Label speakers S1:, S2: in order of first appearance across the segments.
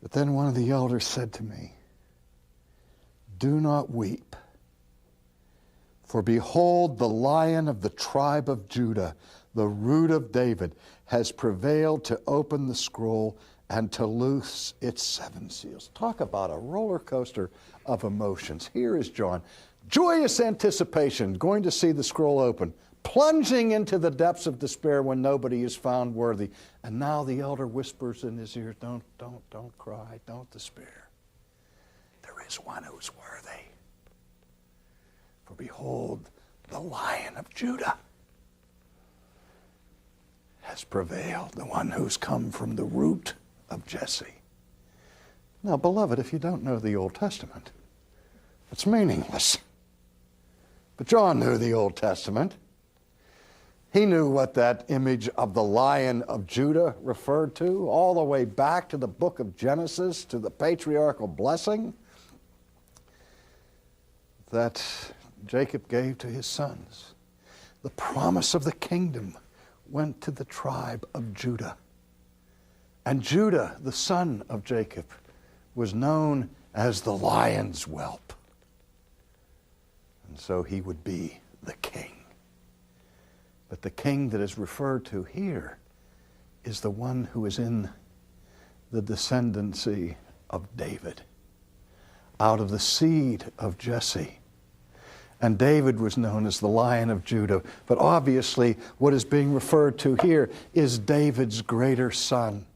S1: But then one of the elders said to me, "Do not weep, for behold, the Lion of the tribe of Judah, the root of David, has prevailed to open the scroll and to loose its 7 seals." Talk about a roller coaster of emotions. Here is John, joyous anticipation, going to see the scroll open, plunging into the depths of despair when nobody is found worthy. And now the elder whispers in his ear, don't cry, don't despair. There is one who is worthy. For behold, the Lion of Judah has prevailed, the one who's come from the root of Jesse. Now, beloved, if you don't know the Old Testament, it's meaningless. But John knew the Old Testament. He knew what that image of the Lion of Judah referred to, all the way back to the book of Genesis, to the patriarchal blessing that Jacob gave to his sons. The promise of the kingdom went to the tribe of Judah. And Judah, the son of Jacob, was known as the lion's whelp. And so he would be the king. But the king that is referred to here is the one who is in the descendancy of David, out of the seed of Jesse. And David was known as the Lion of Judah. But obviously, what is being referred to here is David's greater son,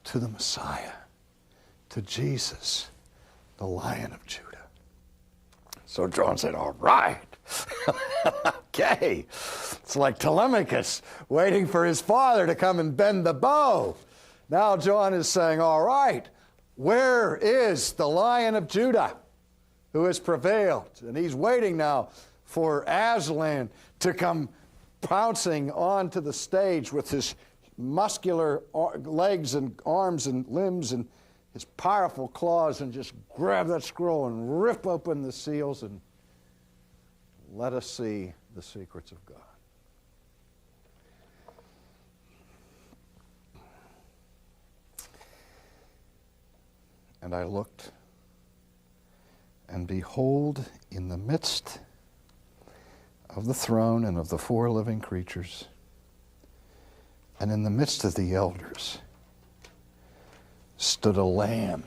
S1: to the Messiah, to Jesus, the Lion of Judah. So John said, all right. Okay. It's like Telemachus waiting for his father to come and bend the bow. Now John is saying, all right, where is the Lion of Judah who has prevailed? And he's waiting now for Aslan to come pouncing onto the stage with his muscular legs and arms and limbs and his powerful claws, and just grab that scroll and rip open the seals and let us see the secrets of God. And I looked, and behold, in the midst of the throne and of the 4 living creatures, and in the midst of the elders, stood a lamb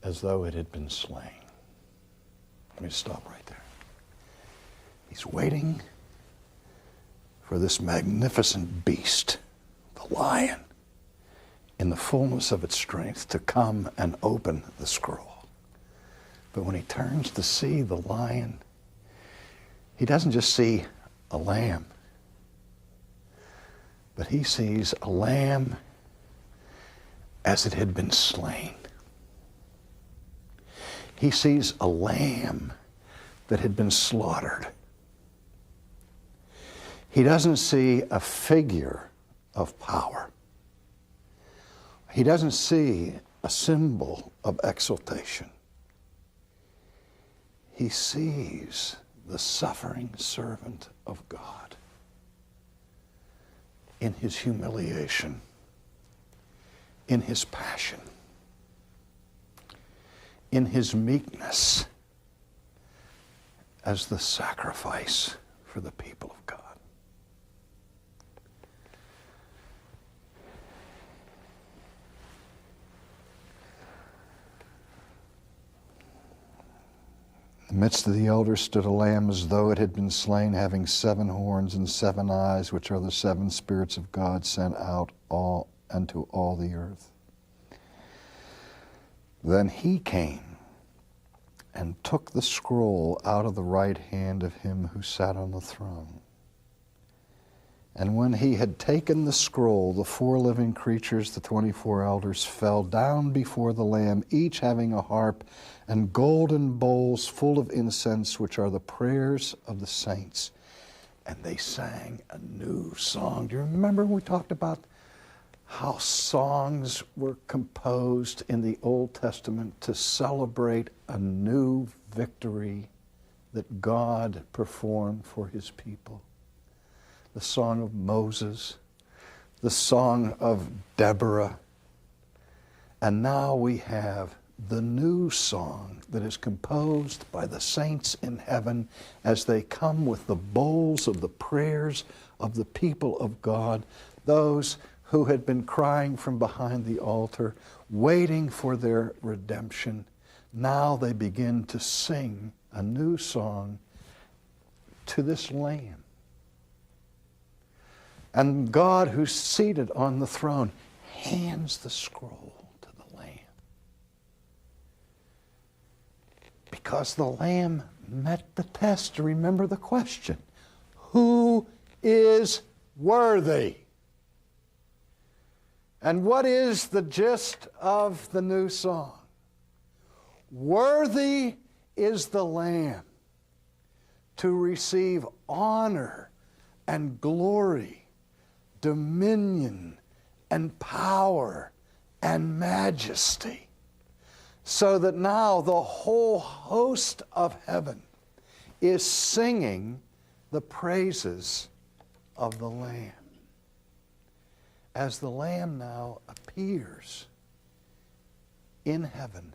S1: as though it had been slain. Let me stop right there. He's waiting for this magnificent beast, the lion, in the fullness of its strength, to come and open the scroll. But when he turns to see the lion, he doesn't just see a lamb, but he sees a lamb as it had been slain. He sees a lamb that had been slaughtered. He doesn't see a figure of power. He doesn't see a symbol of exaltation. He sees the suffering servant of God in his humiliation, in his passion, in his meekness as the sacrifice for the people of God. In the midst of the elders stood a lamb as though it had been slain, having 7 horns and 7 eyes, which are the 7 spirits of God sent out unto all the earth. Then he came and took the scroll out of the right hand of him who sat on the throne. And when he had taken the scroll, the 4 living creatures, the 24 elders, fell down before the Lamb, each having a harp and golden bowls full of incense, which are the prayers of the saints. And they sang a new song. Do you remember we talked about how songs were composed in the Old Testament to celebrate a new victory that God performed for his people? The song of Moses, the song of Deborah. And now we have the new song that is composed by the saints in heaven as they come with the bowls of the prayers of the people of God, those who had been crying from behind the altar, waiting for their redemption. Now they begin to sing a new song to this Lamb. And God, who's seated on the throne, hands the scroll to the Lamb. Because the Lamb met the test. Remember the question: who is worthy? And what is the gist of the new song? Worthy is the Lamb to receive honor and glory, dominion and power and majesty, so that now the whole host of heaven is singing the praises of the Lamb. As the Lamb now appears in heaven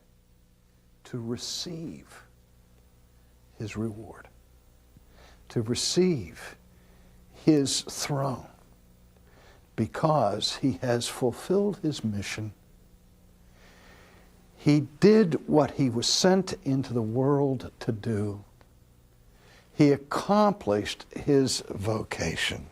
S1: to receive his reward, to receive his throne, because he has fulfilled his mission. He did what he was sent into the world to do. He accomplished his vocation.